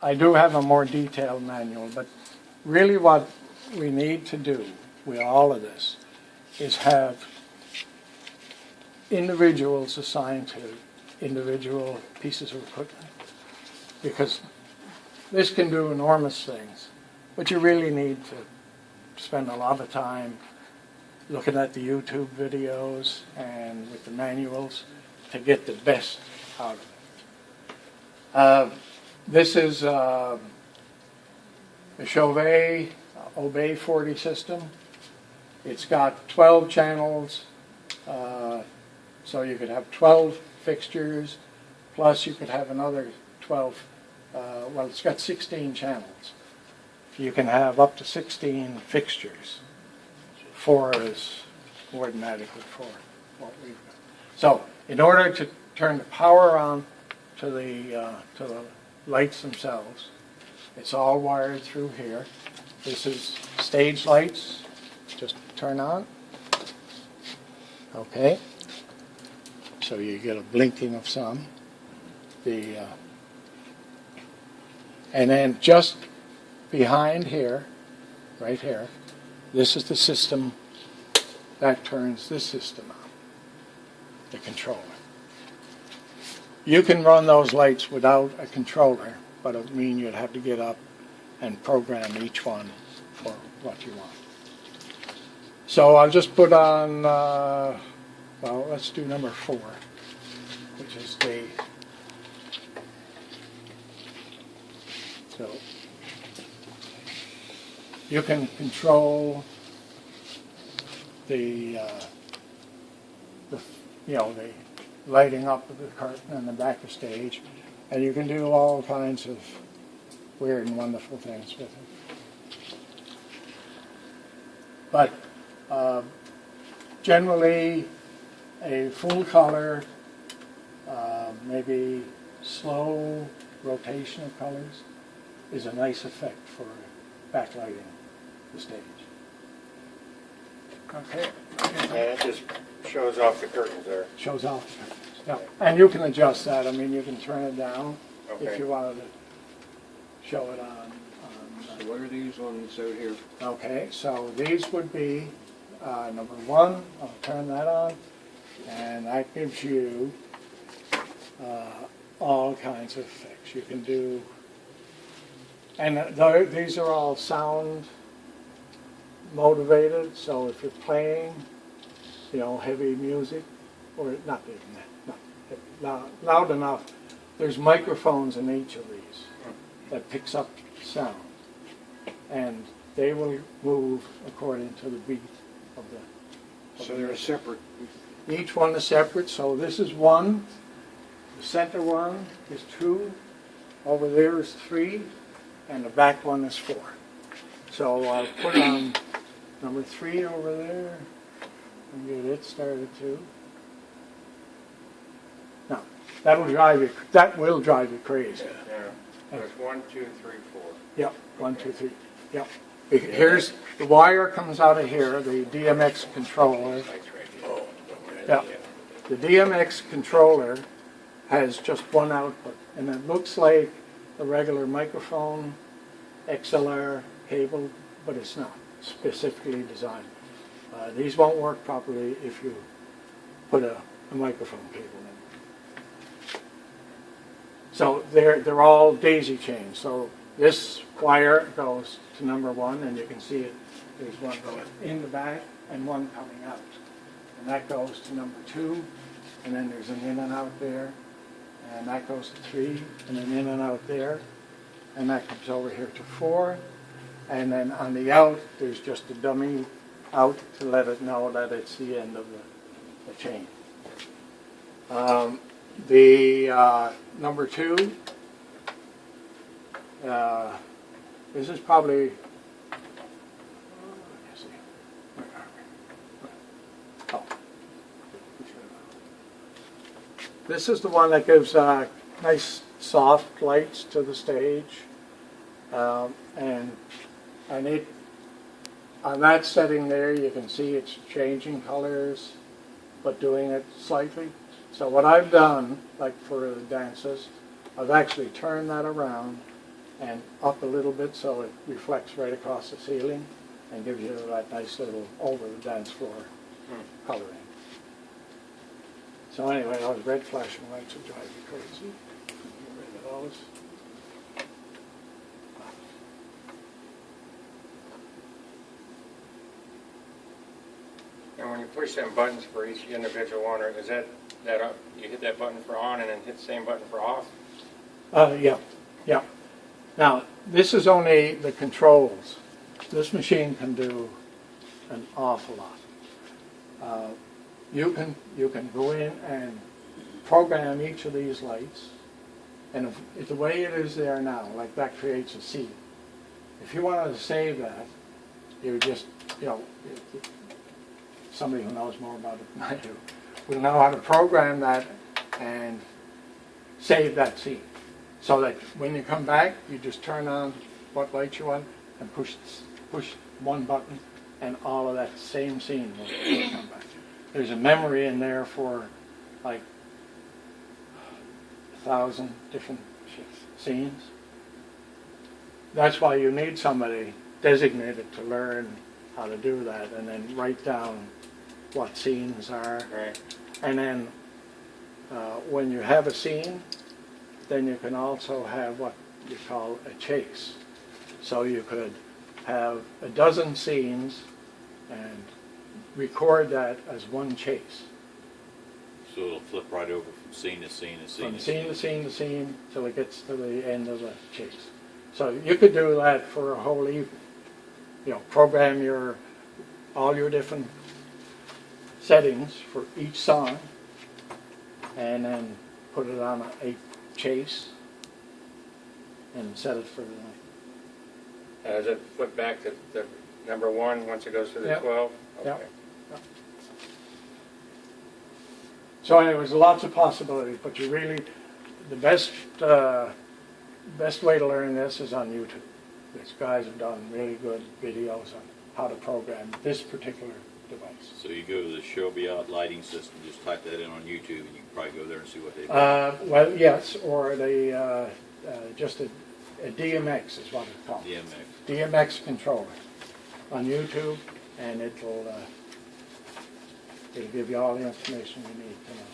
I do have a more detailed manual, but really what we need to do with all of this is have individuals assigned to individual pieces of equipment, because this can do enormous things, but you really need to spend a lot of time looking at the YouTube videos and with the manuals to get the best out of it. This is the Chauvet Obey 40 system. It's got 12 channels, so you could have 12 fixtures, plus you could have another 12, well, it's got 16 channels. You can have up to 16 fixtures. 4 is more than adequate for what we've got. So, in order to turn the power on to the lights themselves, it's all wired through here. This is stage lights. Just turn on. Okay. So you get a blinking of some. And then just behind here, right here, this is the system that turns this system on, the controller. You can run those lights without a controller, but it would mean you'd have to get up and program each one for what you want. So I'll just put on, well, let's do number 4, which is the, so you can control the lighting up of the curtain in the back of stage, and you can do all kinds of weird and wonderful things with it. But generally, a full color, maybe slow rotation of colors is a nice effect for backlighting the stage. Okay. And it just shows off the curtains there. Shows off the curtains. Yeah. And you can adjust that. I mean, you can turn it down if you wanted to show it on. So what are these ones out here? Okay, so these would be number 1. I'll turn that on, and that gives you all kinds of effects. You can do, and these are all sound motivated. So if you're playing, heavy music, or not loud enough, there's microphones in each of these that picks up sound, and they will move according to the beat of the. So they're separate. Each one is separate. So this is 1. The center one is 2. Over there is 3, and the back one is 4. So I'll put on number 3 over there and get it started too. Now that will drive you crazy. Yeah. There's 1, 2, 3, 4. Yep. 1, 2, 3. Yep. Here's the wire comes out of here. The DMX controller. Yeah. The DMX controller has just one output, and it looks like a regular microphone XLR cable, but it's not specifically designed. These won't work properly if you put a microphone cable in. So they're all daisy chains. So this wire goes to number 1, and you can see it. There's one going in the back and one coming out, and that goes to number 2, and then there's an in and out there, and that goes to 3, and an in and out there, and that comes over here to 4, and then on the out there's just a dummy out to let it know that it's the end of the chain. The number 2, this is probably, this is the one that gives nice soft lights to the stage, and on that setting there you can see it's changing colors but doing it slightly. So what I've done, like for the dances, I've actually turned that around and up a little bit so it reflects right across the ceiling and gives you that nice little over the dance floor coloring. So anyway, those red flashing lights will drive you crazy. Get rid of those. And when you push them buttons for each individual one, or is that up? You hit that button for on and then hit the same button for off? Yeah. Now, this is only the controls. This machine can do an awful lot. You can go in and program each of these lights, and if the way it is there now, like that creates a scene. If you wanted to save that, you would just, somebody who knows more about it than I do, will know how to program that and save that scene. So that when you come back, you just turn on what light you want and push one button, and all of that same scene will come back. There's a memory in there for like 1,000 different scenes. That's why you need somebody designated to learn how to do that and then write down what scenes are. Right. And then when you have a scene, then you can also have what you call a chase. So you could have a dozen scenes and record that as one chase. So it'll flip right over from scene to scene to scene. From scene to scene to scene till it gets to the end of the chase. So you could do that for a whole evening. Program all your different settings for each song, and then put it on a chase and set it for the night. Does it flip back to the number 1 once it goes to the Yep. 12? Yep. Okay. So anyways, lots of possibilities, but the best way to learn this is on YouTube. These guys have done really good videos on how to program this particular device. So you go to the Chauvet lighting system, just type that in on YouTube, and you can probably go there and see what they've done. Well, yes, or just a DMX is what it's called. DMX. DMX controller on YouTube, and it'll give you all the information you need to know.